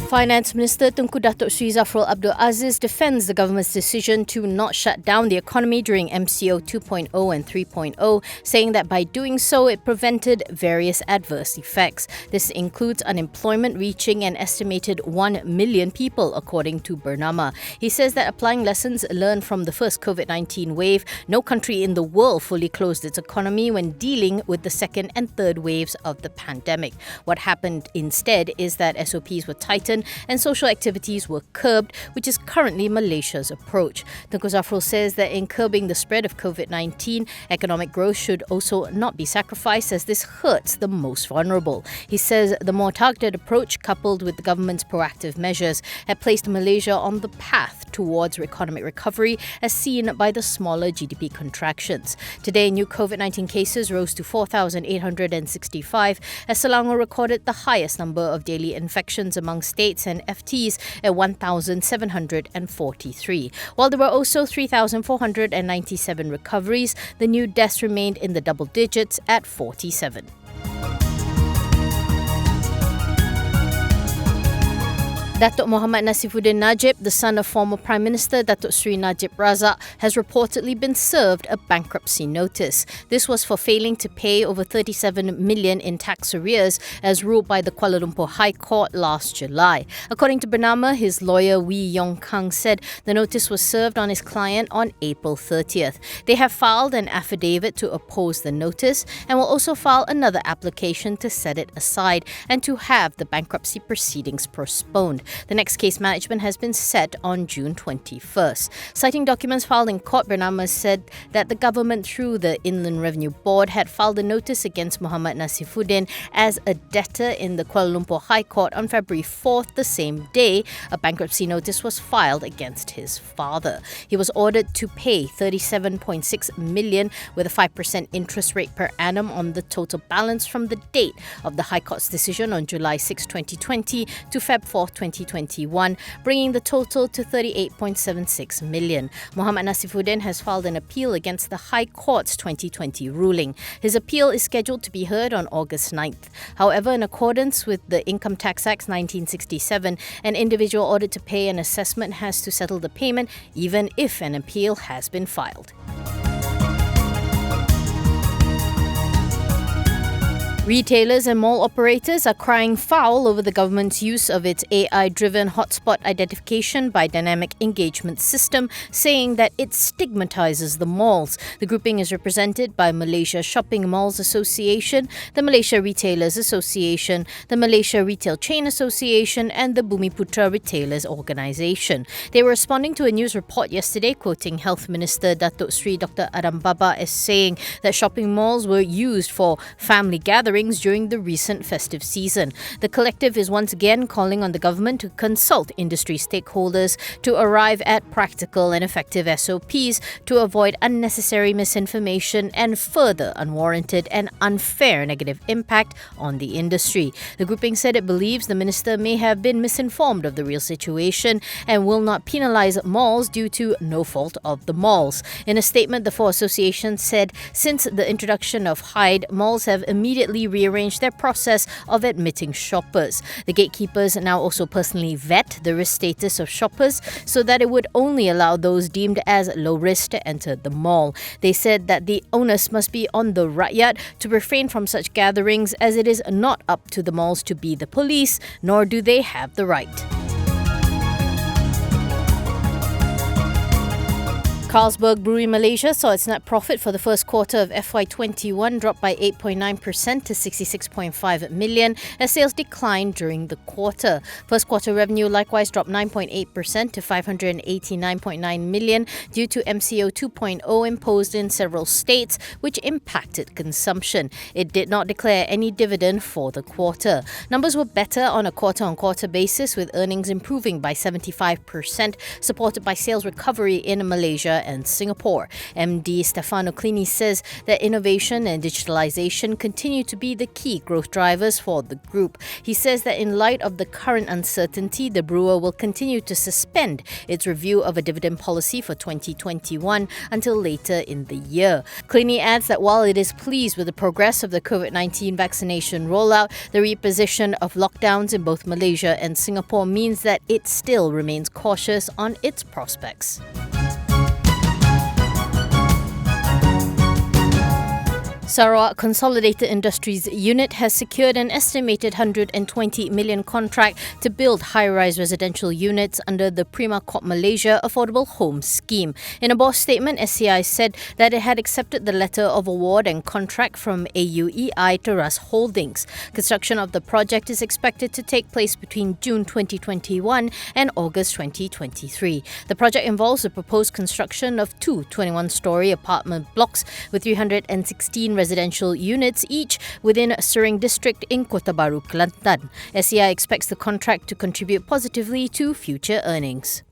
Finance Minister Tunku Datuk Seri Zafrul defends the government's decision to not shut down the economy during MCO 2.0 and 3.0, saying that by doing so, it prevented various adverse effects. This includes unemployment reaching an estimated 1 million people, according to Bernama. He says that applying lessons learned from the first COVID-19 wave, no country in the world fully closed its economy when dealing with the second and third waves of the pandemic. What happened instead is that SOPs were tightened and social activities were curbed, which is currently Malaysia's approach. Tunku Zafrul says that in curbing the spread of COVID-19, economic growth should also not be sacrificed as this hurts the most vulnerable. He says the more targeted approach, coupled with the government's proactive measures, had placed Malaysia on the path towards economic recovery as seen by the smaller GDP contractions. Today, new COVID-19 cases rose to 4,865 as Selangor recorded the highest number of daily infections among states and FTs at 1,743. While there were also 3,497 recoveries, the new deaths remained in the double digits at 47. Datuk Muhammad Nasifuddin Najib, the son of former Prime Minister Datuk Seri Najib Razak, has reportedly been served a bankruptcy notice. This was for failing to pay over 37 million in tax arrears as ruled by the Kuala Lumpur High Court last July. According to Bernama, his lawyer Wee Yong Kang said the notice was served on his client on April 30th. They have filed an affidavit to oppose the notice and will also file another application to set it aside and to have the bankruptcy proceedings postponed. The next case management has been set on June 21st. Citing documents filed in court, Bernama said that the government through the Inland Revenue Board had filed a notice against Muhammad Nasifuddin as a debtor in the Kuala Lumpur High Court on February 4th, the same day a bankruptcy notice was filed against his father. He was ordered to pay 37.6 million with a 5% interest rate per annum on the total balance from the date of the High Court's decision on July 6, 2020 to Feb 4, 2021, bringing the total to 38.76 million. Muhammad Nasifuddin has filed an appeal against the High Court's 2020 ruling. His appeal is scheduled to be heard on August 9th. However, in accordance with the Income Tax Act 1967, an individual ordered to pay an assessment has to settle the payment even if an appeal has been filed. Retailers and mall operators are crying foul over the government's use of its AI-driven hotspot identification by dynamic engagement system, saying that it stigmatizes the malls. The grouping is represented by Malaysia Shopping Malls Association, the Malaysia Retailers Association, the Malaysia Retail Chain Association and the Bumiputra Retailers Organisation. They were responding to a news report yesterday quoting Health Minister Datuk Seri Dr. Adam Baba as saying that shopping malls were used for family gatherings during the recent festive season. The collective is once again calling on the government to consult industry stakeholders to arrive at practical and effective SOPs to avoid unnecessary misinformation and further unwarranted and unfair negative impact on the industry. The grouping said it believes the minister may have been misinformed of the real situation and will not penalise malls due to no fault of the malls. In a statement, the four associations said since the introduction of Hyde, malls have immediately rearranged their process of admitting shoppers. The gatekeepers now also personally vet the risk status of shoppers so that it would only allow those deemed as low risk to enter the mall. They said that the onus must be on the rakyat to refrain from such gatherings as it is not up to the malls to be the police, nor do they have the right. Carlsberg Brewery Malaysia saw its net profit for the first quarter of FY21 drop by 8.9% to 66.5 million as sales declined during the quarter. First quarter revenue likewise dropped 9.8% to 589.9 million due to MCO 2.0 imposed in several states, which impacted consumption. It did not declare any dividend for the quarter. Numbers were better on a quarter-on-quarter basis, with earnings improving by 75%, supported by sales recovery in Malaysia Malaysia and Singapore. MD Stefano Clini says that innovation and digitalization continue to be the key growth drivers for the group. He says that in light of the current uncertainty, the brewer will continue to suspend its review of a dividend policy for 2021 until later in the year. Clini adds that while it is pleased with the progress of the COVID-19 vaccination rollout, the reimposition of lockdowns in both Malaysia and Singapore means that it still remains cautious on its prospects. Sarawak Consolidated Industries Unit has secured an estimated 120 million contract to build high-rise residential units under the Prima Corp Malaysia Affordable Home Scheme. In a boss statement, SCI said that it had accepted the letter of award and contract from AUEI Teras Holdings. Construction of the project is expected to take place between June 2021 and August 2023. The project involves the proposed construction of two 21-storey apartment blocks with 316 residential units each within Sering District in Kota Baru, Kelantan. SCI expects the contract to contribute positively to future earnings.